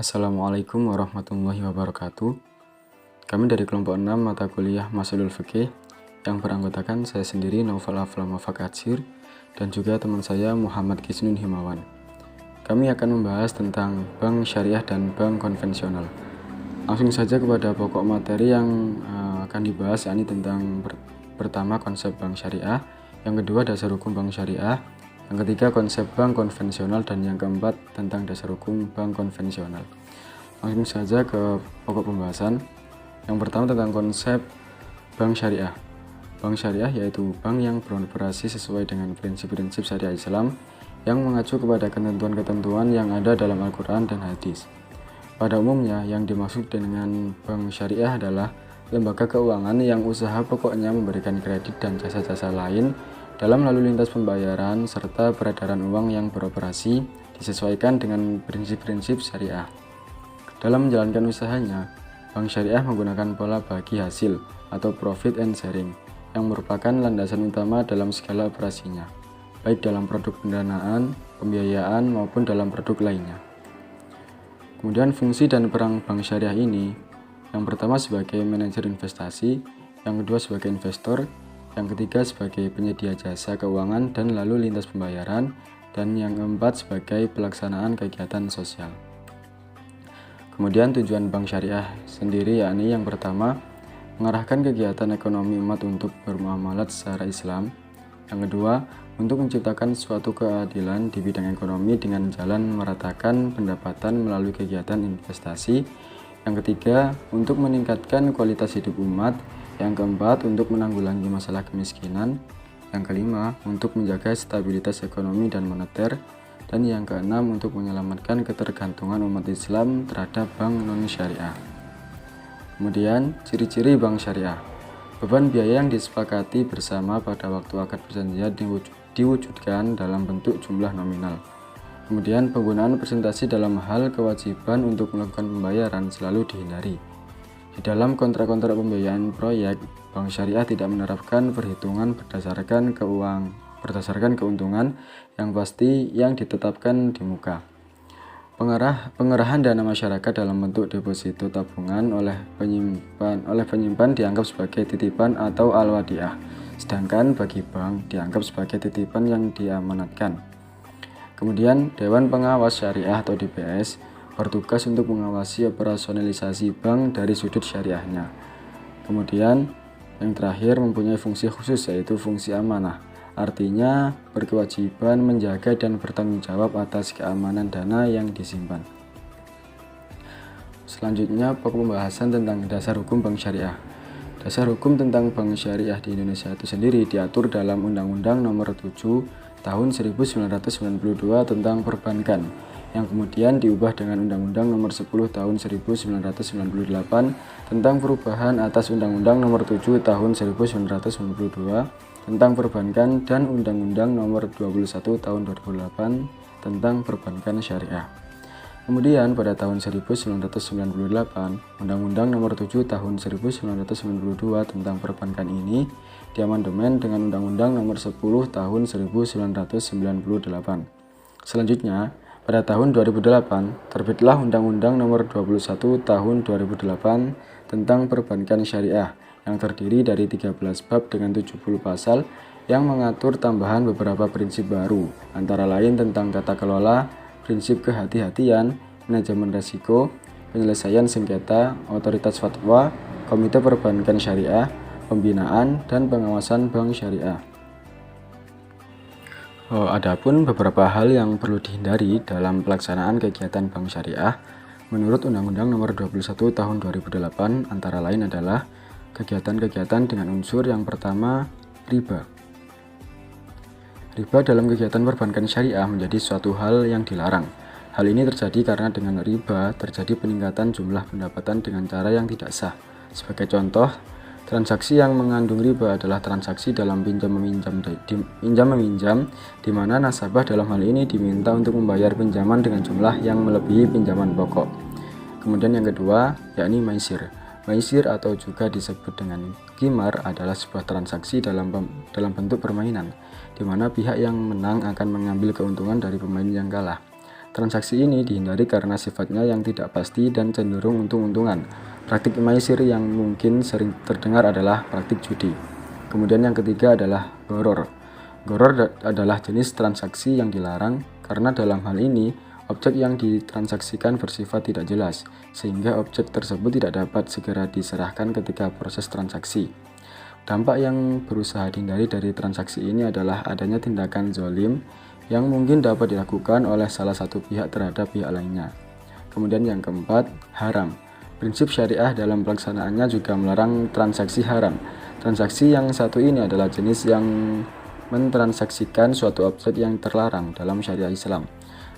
Assalamualaikum warahmatullahi wabarakatuh. Kami dari kelompok 6 mata kuliah Masalul Fiqih yang beranggotakan saya sendiri Naufal Afla Mafakatsir dan juga teman saya Muhammad Kisnun Himawan. Kami akan membahas tentang bank syariah dan bank konvensional. Langsung saja kepada pokok materi yang akan dibahas, yakni tentang pertama konsep bank syariah, yang kedua dasar hukum bank syariah, yang ketiga konsep bank konvensional, dan yang keempat tentang dasar hukum bank konvensional. Langsung saja ke pokok pembahasan. Yang pertama tentang konsep bank syariah. Bank syariah yaitu bank yang beroperasi sesuai dengan prinsip-prinsip syariah Islam yang mengacu kepada ketentuan-ketentuan yang ada dalam Al-Quran dan Hadis. Pada umumnya, yang dimaksud dengan bank syariah adalah lembaga keuangan yang usaha pokoknya memberikan kredit dan jasa-jasa lain dalam lalu lintas pembayaran serta peredaran uang yang beroperasi disesuaikan dengan prinsip-prinsip syariah. Dalam menjalankan usahanya, bank syariah menggunakan pola bagi hasil atau profit and sharing yang merupakan landasan utama dalam segala operasinya, baik dalam produk pendanaan, pembiayaan maupun dalam produk lainnya. Kemudian fungsi dan peran bank syariah ini, yang pertama sebagai manajer investasi, yang kedua sebagai investor, yang ketiga sebagai penyedia jasa keuangan dan lalu lintas pembayaran, dan yang keempat sebagai pelaksanaan kegiatan sosial. Kemudian tujuan bank syariah sendiri yakni yang pertama, mengarahkan kegiatan ekonomi umat untuk bermuamalat secara Islam. Yang kedua, untuk menciptakan suatu keadilan di bidang ekonomi dengan jalan meratakan pendapatan melalui kegiatan investasi. Yang ketiga, untuk meningkatkan kualitas hidup umat. Yang keempat, untuk menanggulangi masalah kemiskinan. Yang kelima, untuk menjaga stabilitas ekonomi dan moneter. Dan yang keenam, untuk menyelamatkan ketergantungan umat Islam terhadap bank non-syariah. Kemudian, ciri-ciri bank syariah. Beban biaya yang disepakati bersama pada waktu akad perjanjian diwujudkan dalam bentuk jumlah nominal. Kemudian, penggunaan presentasi dalam hal kewajiban untuk melakukan pembayaran selalu dihindari. Di dalam kontrak-kontrak pembiayaan proyek, bank syariah tidak menerapkan perhitungan berdasarkan keuntungan yang pasti yang ditetapkan di muka. Pengerahan dana masyarakat dalam bentuk deposito tabungan oleh penyimpan dianggap sebagai titipan atau al-wadiah, sedangkan bagi bank dianggap sebagai titipan yang diamanatkan. Kemudian Dewan Pengawas Syariah atau DPS bertugas untuk mengawasi operasionalisasi bank dari sudut syariahnya. Kemudian yang terakhir mempunyai fungsi khusus, yaitu fungsi amanah. Artinya berkewajiban menjaga dan bertanggung jawab atas keamanan dana yang disimpan. Selanjutnya pokok pembahasan tentang dasar hukum bank syariah. Dasar hukum tentang bank syariah di Indonesia itu sendiri diatur dalam Undang-Undang Nomor 7 Tahun 1992 tentang perbankan, yang kemudian diubah dengan Undang-Undang Nomor 10 Tahun 1998 tentang perubahan atas Undang-Undang Nomor 7 Tahun 1992 tentang perbankan dan Undang-Undang Nomor 21 Tahun 2008 tentang perbankan syariah. Kemudian pada tahun 1998, Undang-Undang Nomor 7 Tahun 1992 tentang perbankan ini diamandemen dengan Undang-Undang Nomor 10 Tahun 1998. Selanjutnya, pada tahun 2008, terbitlah Undang-Undang Nomor 21 Tahun 2008 tentang perbankan syariah yang terdiri dari 13 bab dengan 70 pasal yang mengatur tambahan beberapa prinsip baru, antara lain tentang tata kelola, prinsip kehati-hatian, manajemen risiko, penyelesaian sengketa, otoritas fatwa, komite perbankan syariah, pembinaan, dan pengawasan bank syariah. Adapun beberapa hal yang perlu dihindari dalam pelaksanaan kegiatan bank syariah menurut Undang-Undang Nomor 21 Tahun 2008 antara lain adalah kegiatan-kegiatan dengan unsur yang pertama, riba. Riba dalam kegiatan perbankan syariah menjadi suatu hal yang dilarang. Hal ini terjadi karena dengan riba terjadi peningkatan jumlah pendapatan dengan cara yang tidak sah. Sebagai contoh, transaksi yang mengandung riba adalah transaksi dalam pinjam-meminjam di mana nasabah dalam hal ini diminta untuk membayar pinjaman dengan jumlah yang melebihi pinjaman pokok. Kemudian yang kedua, yakni maisir. Maisir atau juga disebut dengan qimar adalah sebuah transaksi dalam bentuk permainan, di mana pihak yang menang akan mengambil keuntungan dari pemain yang kalah. Transaksi ini dihindari karena sifatnya yang tidak pasti dan cenderung untung-untungan. Praktik maisir yang mungkin sering terdengar adalah praktik judi. Kemudian yang ketiga adalah goror. Goror adalah jenis transaksi yang dilarang karena dalam hal ini objek yang ditransaksikan bersifat tidak jelas, sehingga objek tersebut tidak dapat segera diserahkan ketika proses transaksi. Dampak yang berusaha dihindari dari transaksi ini adalah adanya tindakan zolim yang mungkin dapat dilakukan oleh salah satu pihak terhadap pihak lainnya. Kemudian yang keempat, haram. Prinsip syariah dalam pelaksanaannya juga melarang transaksi haram. Transaksi yang satu ini adalah jenis yang mentransaksikan suatu objek yang terlarang dalam syariah Islam.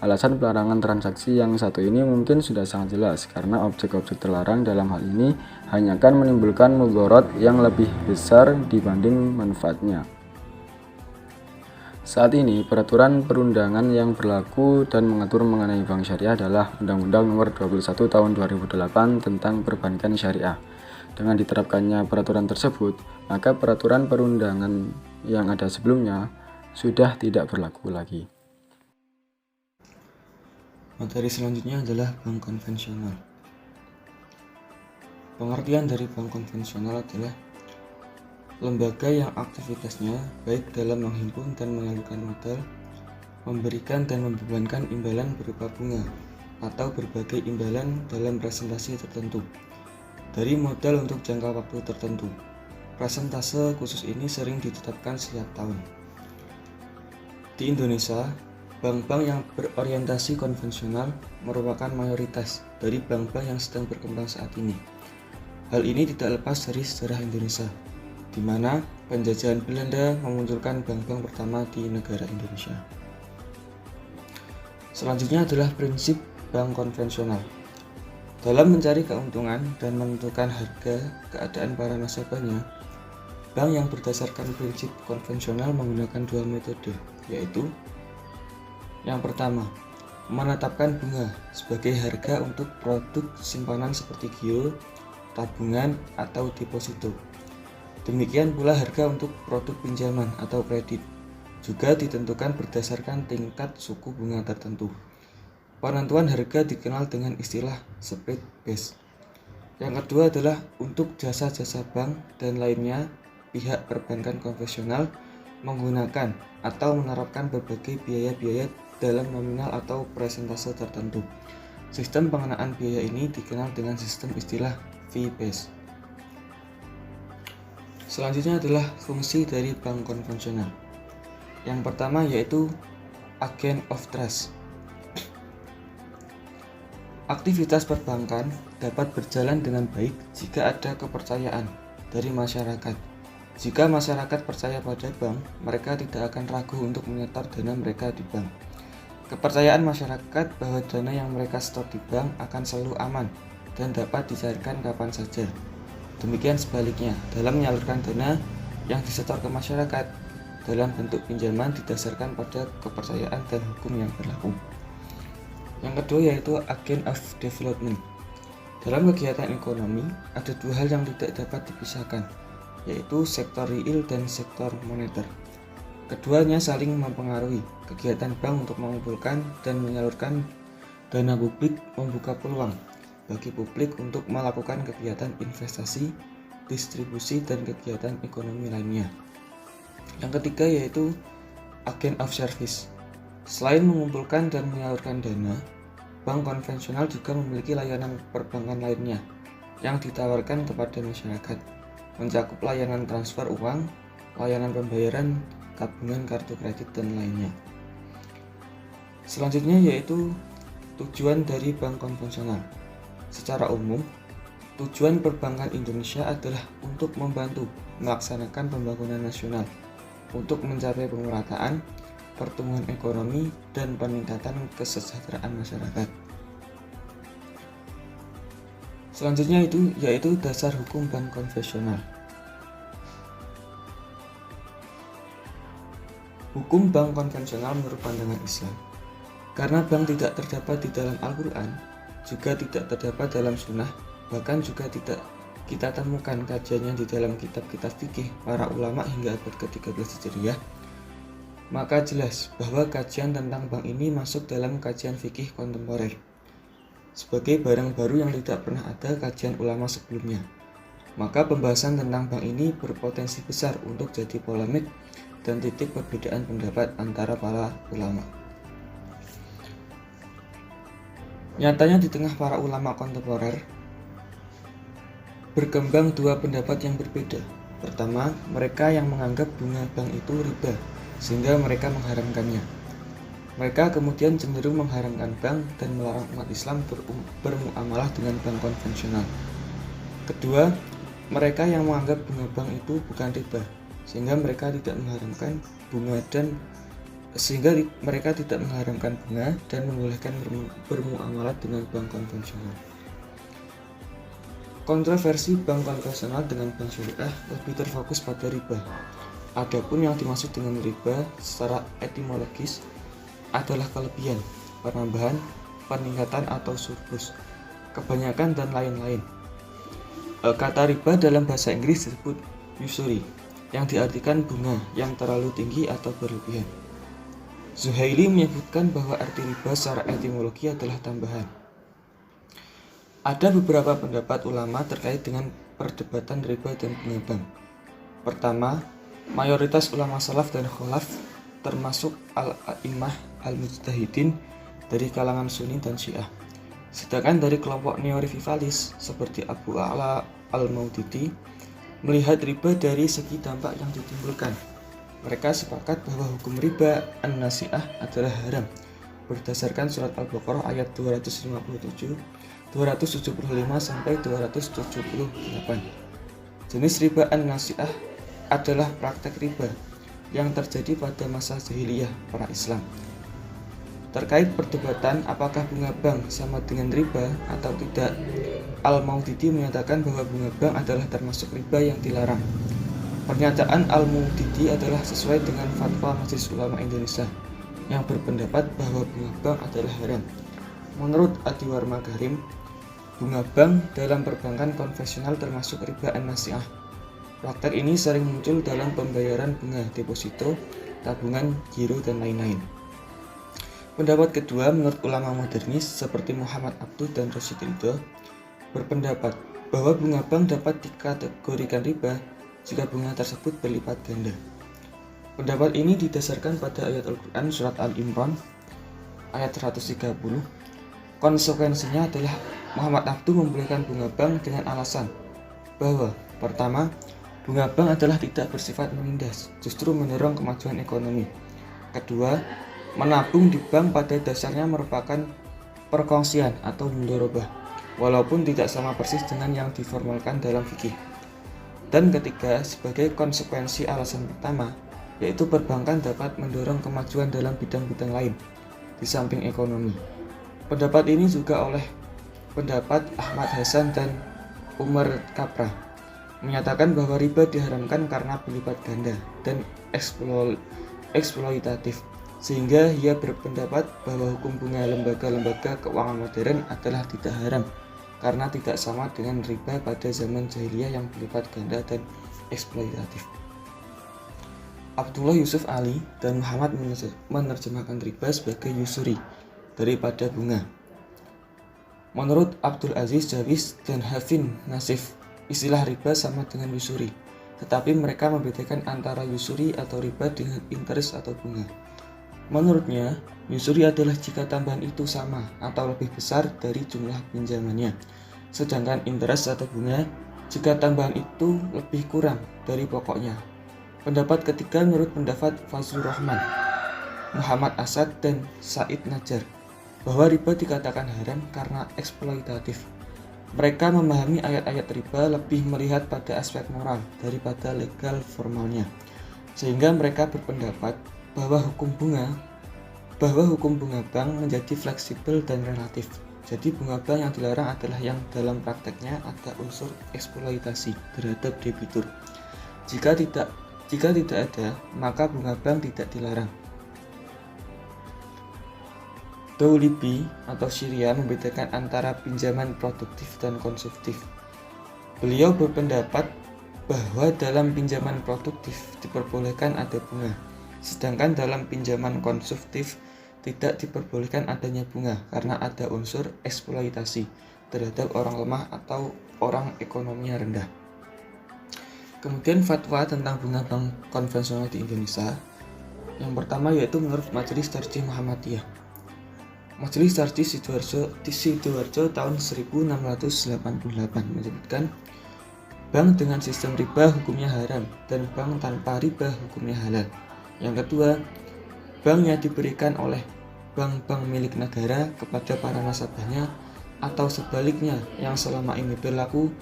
Alasan pelarangan transaksi yang satu ini mungkin sudah sangat jelas, karena objek-objek terlarang dalam hal ini hanya akan menimbulkan mudharat yang lebih besar dibanding manfaatnya. Saat ini, peraturan perundangan yang berlaku dan mengatur mengenai bank syariah adalah Undang-Undang Nomor 21 Tahun 2008 tentang Perbankan Syariah. Dengan diterapkannya peraturan tersebut, maka peraturan perundangan yang ada sebelumnya sudah tidak berlaku lagi. Materi selanjutnya adalah bank konvensional. Pengertian dari bank konvensional adalah lembaga yang aktivitasnya baik dalam menghimpun dan menyalurkan modal, memberikan dan membebankan imbalan berupa bunga, atau berbagai imbalan dalam presentasi tertentu, dari modal untuk jangka waktu tertentu. Presentase khusus ini sering ditetapkan setiap tahun. Di Indonesia, bank-bank yang berorientasi konvensional merupakan mayoritas dari bank-bank yang sedang berkembang saat ini. Hal ini tidak lepas dari sejarah Indonesia, di mana penjajahan Belanda memunculkan bank-bank pertama di negara Indonesia. Selanjutnya adalah prinsip bank konvensional. Dalam mencari keuntungan dan menentukan harga keadaan para nasabahnya, bank yang berdasarkan prinsip konvensional menggunakan dua metode, yaitu yang pertama, menetapkan bunga sebagai harga untuk produk simpanan seperti giro, tabungan, atau deposito. Demikian pula harga untuk produk pinjaman atau kredit juga ditentukan berdasarkan tingkat suku bunga tertentu. Penentuan harga dikenal dengan istilah spread base. Yang kedua adalah untuk jasa-jasa bank dan lainnya, pihak perbankan konvensional menggunakan atau menerapkan berbagai biaya-biaya dalam nominal atau persentase tertentu. Sistem pengenaan biaya ini dikenal dengan sistem istilah fee base. Selanjutnya adalah fungsi dari bank konvensional. Yang pertama yaitu agent of trust. Aktivitas perbankan dapat berjalan dengan baik jika ada kepercayaan dari masyarakat. Jika masyarakat percaya pada bank, mereka tidak akan ragu untuk menyetor dana mereka di bank. Kepercayaan masyarakat bahwa dana yang mereka setor di bank akan selalu aman dan dapat dicairkan kapan saja. Demikian sebaliknya, dalam menyalurkan dana yang disetor ke masyarakat dalam bentuk pinjaman didasarkan pada kepercayaan dan hukum yang berlaku. Yang kedua yaitu agent of development. Dalam kegiatan ekonomi, ada dua hal yang tidak dapat dipisahkan, yaitu sektor real dan sektor moneter. Keduanya saling mempengaruhi. Kegiatan bank untuk mengumpulkan dan menyalurkan dana publik membuka peluang bagi publik untuk melakukan kegiatan investasi, distribusi, dan kegiatan ekonomi lainnya. Yang ketiga yaitu agent of service. Selain mengumpulkan dan menyalurkan dana, bank konvensional juga memiliki layanan perbankan lainnya yang ditawarkan kepada masyarakat, mencakup layanan transfer uang, layanan pembayaran, tabungan, kartu kredit, dan lainnya. Selanjutnya yaitu tujuan dari bank konvensional. Secara umum, tujuan perbankan Indonesia adalah untuk membantu melaksanakan pembangunan nasional, untuk mencapai pemerataan, pertumbuhan ekonomi, dan peningkatan kesejahteraan masyarakat. Selanjutnya yaitu dasar hukum bank konvensional. Hukum bank konvensional menurut pandangan Islam. Karena bank tidak terdapat di dalam Al-Quran, juga tidak terdapat dalam sunnah, bahkan juga tidak kita temukan kajiannya di dalam kitab-kitab fikih para ulama hingga abad ke-13 Hijriah, maka jelas bahwa kajian tentang bank ini masuk dalam kajian fikih kontemporer sebagai barang baru yang tidak pernah ada kajian ulama sebelumnya. Maka pembahasan tentang bank ini berpotensi besar untuk jadi polemik dan titik perbedaan pendapat antara para ulama. Nyatanya di tengah para ulama kontemporer berkembang dua pendapat yang berbeda. Pertama, mereka yang menganggap bunga bank itu riba sehingga mereka mengharamkannya. Mereka kemudian cenderung mengharamkan bank dan melarang umat Islam bermuamalah dengan bank konvensional. Kedua, mereka yang menganggap bunga bank itu bukan riba sehingga mereka tidak mengharamkan bunga dan membolehkan bermuamalah dengan bank konvensional. Kontroversi bank konvensional dengan bank syariah lebih terfokus pada riba. Adapun yang dimaksud dengan riba secara etimologis adalah kelebihan, penambahan, peningkatan atau surplus, kebanyakan dan lain-lain. Kata riba dalam bahasa Inggris disebut usury, yang diartikan bunga yang terlalu tinggi atau berlebihan. Zuhaili menyebutkan bahwa arti riba secara etimologi adalah tambahan. Ada beberapa pendapat ulama terkait dengan perdebatan riba dan bunga bank. Pertama, mayoritas ulama salaf dan khalaf termasuk al-a'immah al-mujtahidin dari kalangan Sunni dan Syiah. Sedangkan dari kelompok neo-revivalis seperti Abu A'la al-Maududi melihat riba dari segi dampak yang ditimbulkan. Mereka sepakat bahwa hukum riba an-nasi'ah adalah haram berdasarkan surat Al-Baqarah ayat 257, 275 sampai 278. Jenis riba an-nasi'ah adalah praktek riba yang terjadi pada masa jahiliyah para Islam. Terkait perdebatan apakah bunga bank sama dengan riba atau tidak, Al-Maududi menyatakan bahwa bunga bank adalah termasuk riba yang dilarang. Pernyataan Al-Maududi adalah sesuai dengan fatwa Majelis Ulama Indonesia yang berpendapat bahwa bunga bank adalah haram. Menurut Adiwar Makarim, bunga bank dalam perbankan konvensional termasuk riba an-nasi'ah. Praktek ini sering muncul dalam pembayaran bunga deposito, tabungan, giro, dan lain-lain. Pendapat kedua menurut ulama modernis seperti Muhammad Abduh dan Rasyid Ridho berpendapat bahwa bunga bank dapat dikategorikan riba jika bunga tersebut berlipat ganda. Pendapat ini didasarkan pada ayat Al-Quran surat Al-Imran ayat 130. Konsekuensinya adalah Muhammad Abduh membolehkan bunga bank dengan alasan bahwa pertama, bunga bank adalah tidak bersifat menindas, justru mendorong kemajuan ekonomi. Kedua, menabung di bank pada dasarnya merupakan perkongsian atau mudharabah, walaupun tidak sama persis dengan yang diformalkan dalam fikih. Dan ketiga, sebagai konsekuensi alasan pertama, yaitu perbankan dapat mendorong kemajuan dalam bidang-bidang lain di samping ekonomi. Pendapat ini juga oleh pendapat Ahmad Hasan dan Umar Kapra menyatakan bahwa riba diharamkan karena berlipat ganda dan eksploitatif, sehingga ia berpendapat bahwa hukum bunga lembaga-lembaga keuangan modern adalah tidak haram karena tidak sama dengan riba pada zaman jahiliyah yang berlipat ganda dan eksploitatif. Abdullah Yusuf Ali dan Muhammad menerjemahkan riba sebagai usury daripada bunga. Menurut Abdul Aziz Jawis dan Hafin Nasif, istilah riba sama dengan usury, tetapi mereka membedakan antara usury atau riba dengan interest atau bunga. Menurutnya, usury adalah jika tambahan itu sama atau lebih besar dari jumlah pinjamannya, sedangkan interest atau bunga jika tambahan itu lebih kurang dari pokoknya. Pendapat ketiga menurut pendapat Fazlur Rahman, Muhammad Asad, dan Said Najjar, bahwa riba dikatakan haram karena eksploitatif. Mereka memahami ayat-ayat riba lebih melihat pada aspek moral daripada legal formalnya, sehingga mereka berpendapat bahwa hukum bunga bank menjadi fleksibel dan relatif. Jadi bunga bank yang dilarang adalah yang dalam prakteknya ada unsur eksploitasi terhadap debitur. Jika tidak ada, maka bunga bank tidak dilarang. Doulibi atau Syria membedakan antara pinjaman produktif dan konsumtif. Beliau berpendapat bahwa dalam pinjaman produktif diperbolehkan ada bunga, Sedangkan dalam pinjaman konsumtif tidak diperbolehkan adanya bunga karena ada unsur eksploitasi terhadap orang lemah atau orang ekonominya rendah. Kemudian fatwa tentang bunga bank konvensional di Indonesia. Yang pertama yaitu menurut Majelis Tarjih Muhammadiyah. Majelis Tarjih Sidoarjo tahun 1688 menyebutkan bank dengan sistem riba hukumnya haram dan bank tanpa riba hukumnya halal. Yang kedua, bank yang diberikan oleh bank-bank milik negara kepada para nasabahnya atau sebaliknya yang selama ini berlaku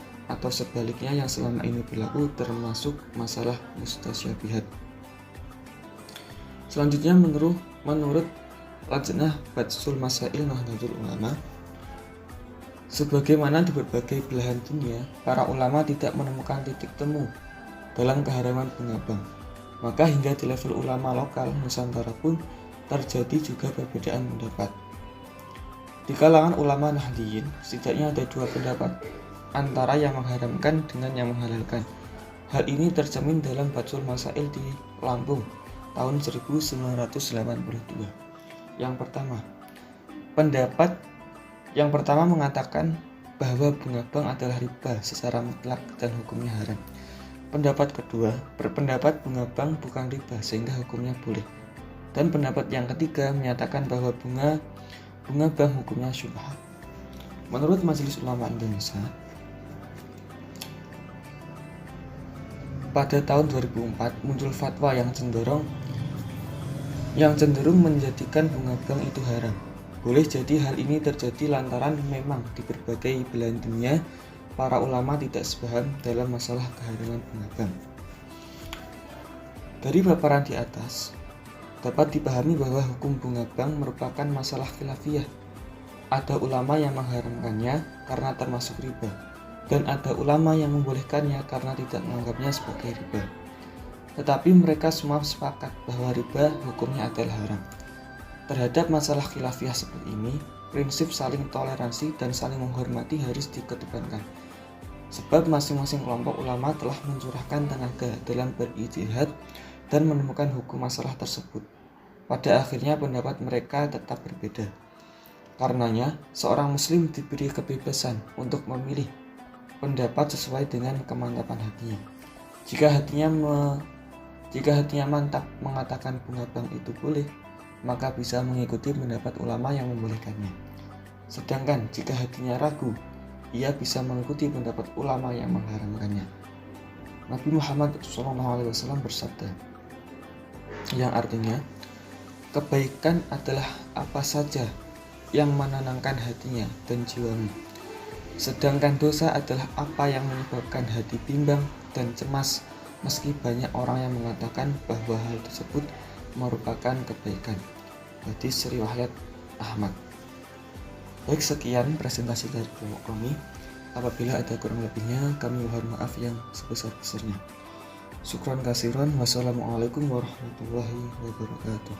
termasuk masalah mustasyabihat. Selanjutnya menurut Lajnah Batsul Masail Nahdlatul Ulama, sebagaimana di berbagai belahan dunia, para ulama tidak menemukan titik temu dalam keharaman bunga bank. Maka hingga di level ulama lokal Nusantara pun terjadi juga perbedaan pendapat. Di kalangan ulama Nahdliyin, setidaknya ada dua pendapat antara yang mengharamkan dengan yang menghalalkan. Hal ini tercermin dalam Batsul Masail di Lampung tahun 1982. Yang pertama mengatakan bahwa bunga bank adalah riba secara mutlak dan hukumnya haram. Pendapat kedua berpendapat bunga bank bukan riba sehingga hukumnya boleh. Dan pendapat yang ketiga menyatakan bahwa bunga bank hukumnya syubhat. Menurut Majelis Ulama Indonesia, pada tahun 2004 muncul fatwa yang cenderung menjadikan bunga bank itu haram. Boleh jadi hal ini terjadi lantaran memang di berbagai belahan dunia para ulama tidak sepaham dalam masalah keharaman bunga bank. Dari paparan di atas dapat dipahami bahwa hukum bunga bank merupakan masalah khilafiyah. Ada ulama yang mengharamkannya karena termasuk riba, dan ada ulama yang membolehkannya karena tidak menganggapnya sebagai riba. Tetapi mereka semua sepakat bahwa riba hukumnya adalah haram. Terhadap masalah khilafiyah seperti ini, prinsip saling toleransi dan saling menghormati harus dikedepankan. Sebab masing-masing kelompok ulama telah mencurahkan tenaga dalam berijtihad dan menemukan hukum masalah tersebut. Pada akhirnya pendapat mereka tetap berbeda. Karenanya, seorang muslim diberi kebebasan untuk memilih pendapat sesuai dengan kemantapan hatinya. Jika hatinya mantap mengatakan bunga bank itu boleh, maka bisa mengikuti pendapat ulama yang membolehkannya. Sedangkan jika hatinya ragu, ia bisa mengikuti pendapat ulama yang mengharamkannya. Nabi Muhammad SAW bersabda, yang artinya, kebaikan adalah apa saja yang menenangkan hatinya dan jiwamu. Sedangkan dosa adalah apa yang menyebabkan hati bimbang dan cemas, meski banyak orang yang mengatakan bahwa hal tersebut merupakan kebaikan. Hadis riwayat Ahmad. Baik, sekian presentasi dari kelompok kami. Apabila ada kurang lebihnya, kami mohon maaf yang sebesar-besarnya. Syukran kasiran. Wassalamualaikum warahmatullahi wabarakatuh.